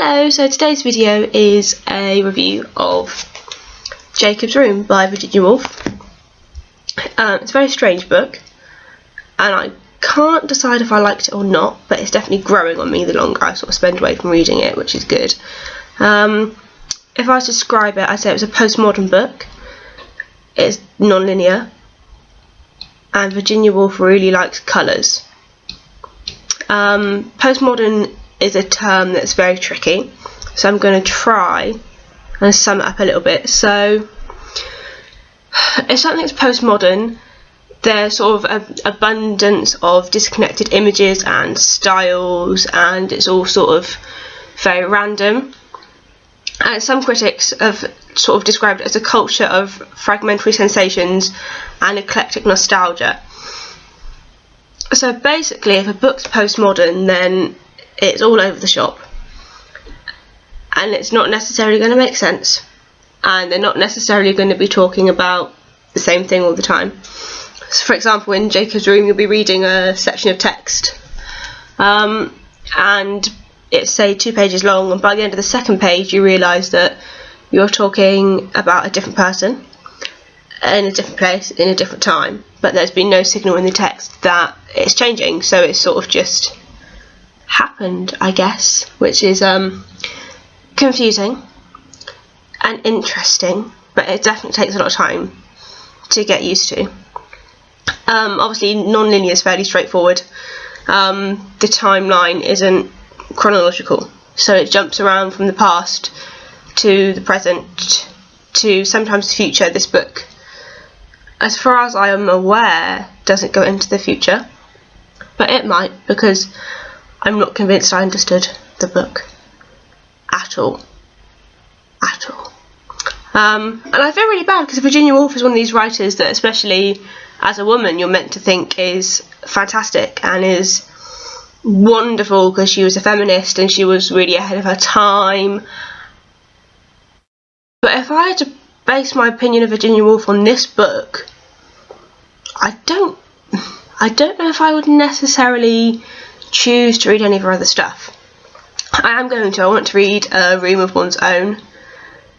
Hello, so today's video is a review of Jacob's Room by Virginia Woolf. It's a very strange book and I can't decide if I liked it or not, but it's definitely growing on me the longer I sort of spend away from reading it, which is good. If I was to describe it, I'd say it was a postmodern book. It's non-linear and Virginia Woolf really likes colours. Postmodern is a term that's very tricky, so I'm going to try and sum it up a little bit. So if something's postmodern, there's sort of an abundance of disconnected images and styles, and it's all sort of very random. And some critics have sort of described it as a culture of fragmentary sensations and eclectic nostalgia. So basically, if a book's postmodern, then it's all over the shop and it's not necessarily going to make sense, and they're not necessarily going to be talking about the same thing all the time. So for example, in Jacob's Room you'll be reading a section of text and it's say 2 pages long, and by the end of the second page you realise that you're talking about a different person in a different place in a different time, but there's been no signal in the text that it's changing, so it's sort of just happened, I guess, which is confusing and interesting, but it definitely takes a lot of time to get used to. Obviously non-linear is fairly straightforward. The timeline isn't chronological, so it jumps around from the past to the present to sometimes the future. This book, as far as I am aware, doesn't go into the future, but it might, because I'm not convinced I understood the book at all. And I feel really bad, because Virginia Woolf is one of these writers that, especially as a woman, you're meant to think is fantastic and is wonderful because she was a feminist and she was really ahead of her time. But if I had to base my opinion of Virginia Woolf on this book, I don't know if I would necessarily choose to read any of her other stuff. I want to read A Room of One's Own.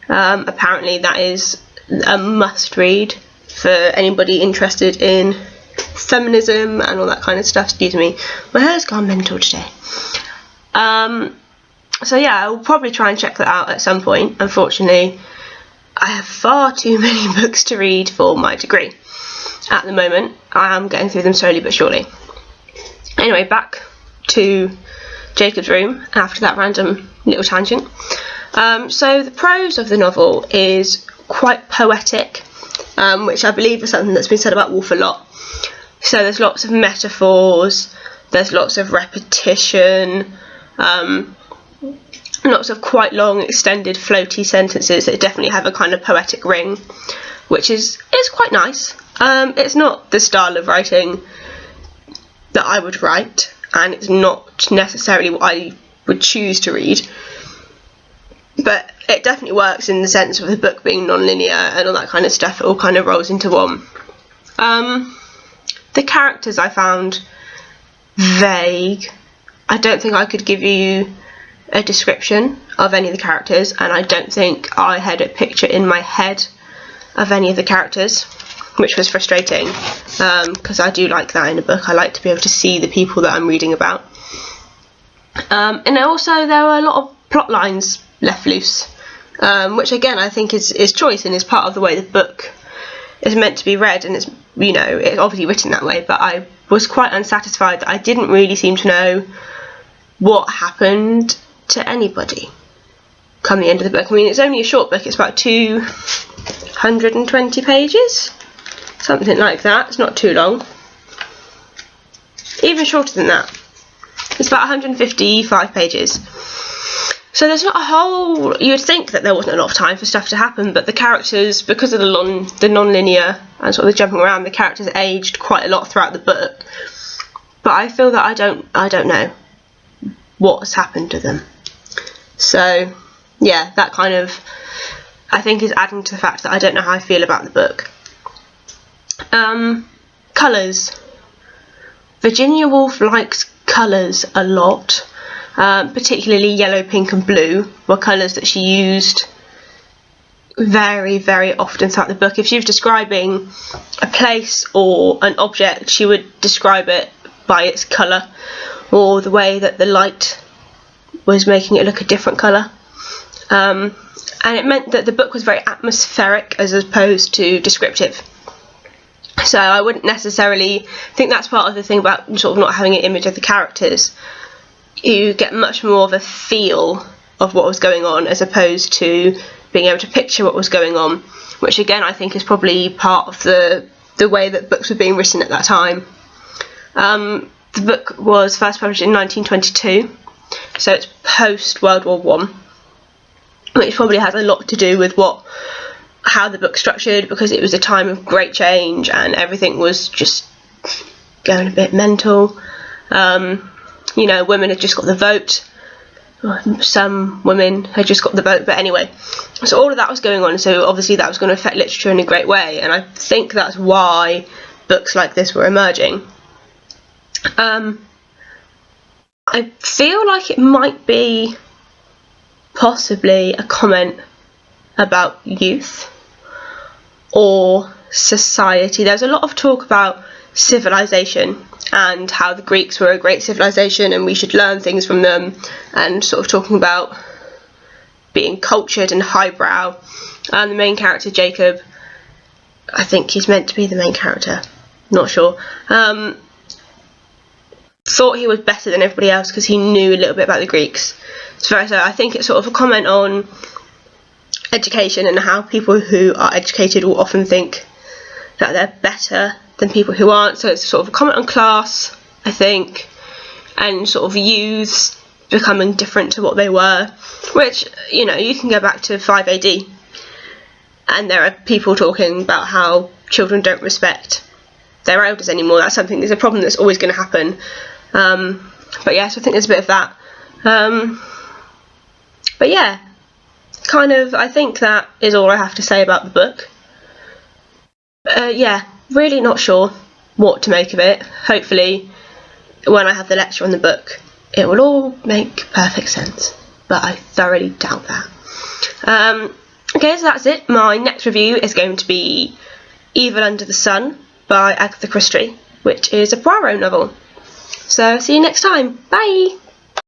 Apparently that is a must read for anybody interested in feminism and all that kind of stuff. Excuse me, my hair's gone mental today. So yeah, I'll probably try and check that out at some point. Unfortunately, I have far too many books to read for my degree at the moment. I am getting through them slowly but surely. Anyway, back to Jacob's Room after that random little tangent. So the prose of the novel is quite poetic, which I believe is something that's been said about Woolf a lot. So there's lots of metaphors, there's lots of repetition, lots of quite long extended floaty sentences that definitely have a kind of poetic ring, which is quite nice. It's not the style of writing that I would write, and it's not necessarily what I would choose to read, but it definitely works in the sense of the book being non-linear and all that kind of stuff. It all kind of rolls into one. The characters I found vague. I don't think I could give you a description of any of the characters, and I don't think I had a picture in my head of any of the characters, which was frustrating, because I do like that in a book. I like to be able to see the people that I'm reading about. And also there were a lot of plot lines left loose, which again I think is choice and is part of the way the book is meant to be read, and it's obviously written that way, but I was quite unsatisfied that I didn't really seem to know what happened to anybody come the end of the book. I mean, it's only a short book, it's about 220 pages, something like that. It's not too long, even shorter than that. It's about 155 pages. So there's not a whole... You would think that there wasn't a lot of time for stuff to happen, but the characters, because of the non-linear and sort of the jumping around, the characters aged quite a lot throughout the book. But I feel that I don't know what's happened to them. So yeah, that kind of, I think, is adding to the fact that I don't know how I feel about the book. Colours. Virginia Woolf likes colours a lot. particularly yellow, pink and blue were colours that she used very, very often throughout the book. If she was describing a place or an object, she would describe it by its colour, or the way that the light was making it look a different colour. And it meant that the book was very atmospheric as opposed to descriptive. So I wouldn't necessarily think that's part of the thing about sort of not having an image of the characters. You get much more of a feel of what was going on as opposed to being able to picture what was going on, which again I think is probably part of the way that books were being written at that time. The book was first published in 1922, so it's post World War One, which probably has a lot to do with how the book's structured, because it was a time of great change and everything was just going a bit mental. Women had just got the vote. Some women had just got the vote, but anyway, so all of that was going on, so obviously that was going to affect literature in a great way, and I think that's why books like this were emerging. I feel like it might be possibly a comment about youth or society. There's a lot of talk about civilization and how the Greeks were a great civilization and we should learn things from them, and sort of talking about being cultured and highbrow. And the main character, Jacob, I think he's meant to be the main character, not sure, thought he was better than everybody else because he knew a little bit about the Greeks. So I think it's sort of a comment on education and how people who are educated will often think that they're better than people who aren't. So it's sort of a comment on class, I think, and sort of youths becoming different to what they were, which, you can go back to 5 AD and there are people talking about how children don't respect their elders anymore. That's a problem that's always going to happen. But yeah, so I think there's a bit of that. But yeah, I think that is all I have to say about the book. Yeah, really not sure what to make of it. Hopefully, when I have the lecture on the book, it will all make perfect sense, but I thoroughly doubt that. Okay, so that's it. My next review is going to be Evil Under the Sun by Agatha Christie, which is a Poirot novel. So see you next time. Bye!